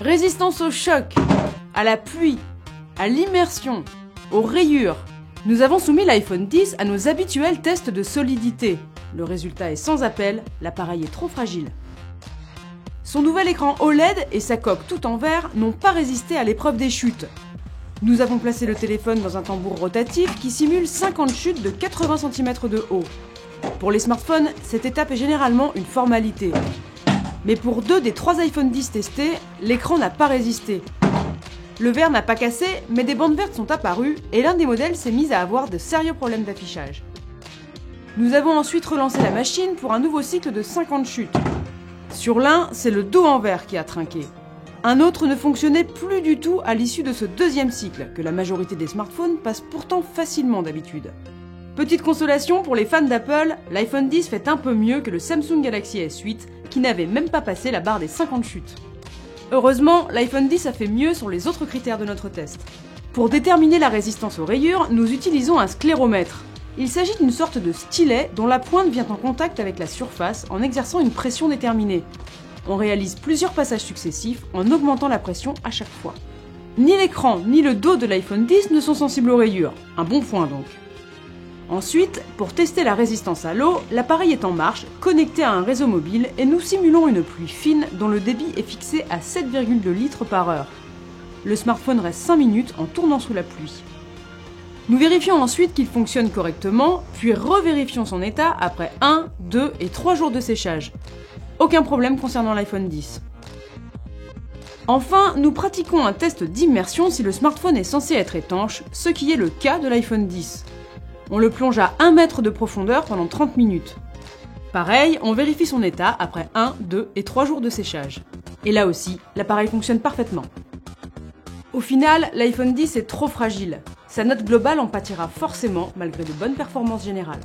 Résistance au choc, à la pluie, à l'immersion, aux rayures. Nous avons soumis l'iPhone X à nos habituels tests de solidité. Le résultat est sans appel, l'appareil est trop fragile. Son nouvel écran OLED et sa coque tout en verre n'ont pas résisté à l'épreuve des chutes. Nous avons placé le téléphone dans un tambour rotatif qui simule 50 chutes de 80 cm de haut. Pour les smartphones, cette étape est généralement une formalité. Mais pour 2 des 3 iPhone X testés, l'écran n'a pas résisté. Le verre n'a pas cassé, mais des bandes vertes sont apparues et l'un des modèles s'est mis à avoir de sérieux problèmes d'affichage. Nous avons ensuite relancé la machine pour un nouveau cycle de 50 chutes. Sur l'un, c'est le dos en verre qui a trinqué. Un autre ne fonctionnait plus du tout à l'issue de ce deuxième cycle, que la majorité des smartphones passent pourtant facilement d'habitude. Petite consolation pour les fans d'Apple, l'iPhone X fait un peu mieux que le Samsung Galaxy S8, qui n'avait même pas passé la barre des 50 chutes. Heureusement, l'iPhone X a fait mieux sur les autres critères de notre test. Pour déterminer la résistance aux rayures, nous utilisons un scléromètre. Il s'agit d'une sorte de stylet dont la pointe vient en contact avec la surface en exerçant une pression déterminée. On réalise plusieurs passages successifs en augmentant la pression à chaque fois. Ni l'écran ni le dos de l'iPhone X ne sont sensibles aux rayures, un bon point donc. Ensuite, pour tester la résistance à l'eau, l'appareil est en marche, connecté à un réseau mobile et nous simulons une pluie fine dont le débit est fixé à 7,2 litres par heure. Le smartphone reste 5 minutes en tournant sous la pluie. Nous vérifions ensuite qu'il fonctionne correctement, puis revérifions son état après 1, 2 et 3 jours de séchage. Aucun problème concernant l'iPhone X. Enfin, nous pratiquons un test d'immersion si le smartphone est censé être étanche, ce qui est le cas de l'iPhone X. On le plonge à 1 mètre de profondeur pendant 30 minutes. Pareil, on vérifie son état après 1, 2 et 3 jours de séchage. Et là aussi, l'appareil fonctionne parfaitement. Au final, l'iPhone X est trop fragile. Sa note globale en pâtira forcément malgré de bonnes performances générales.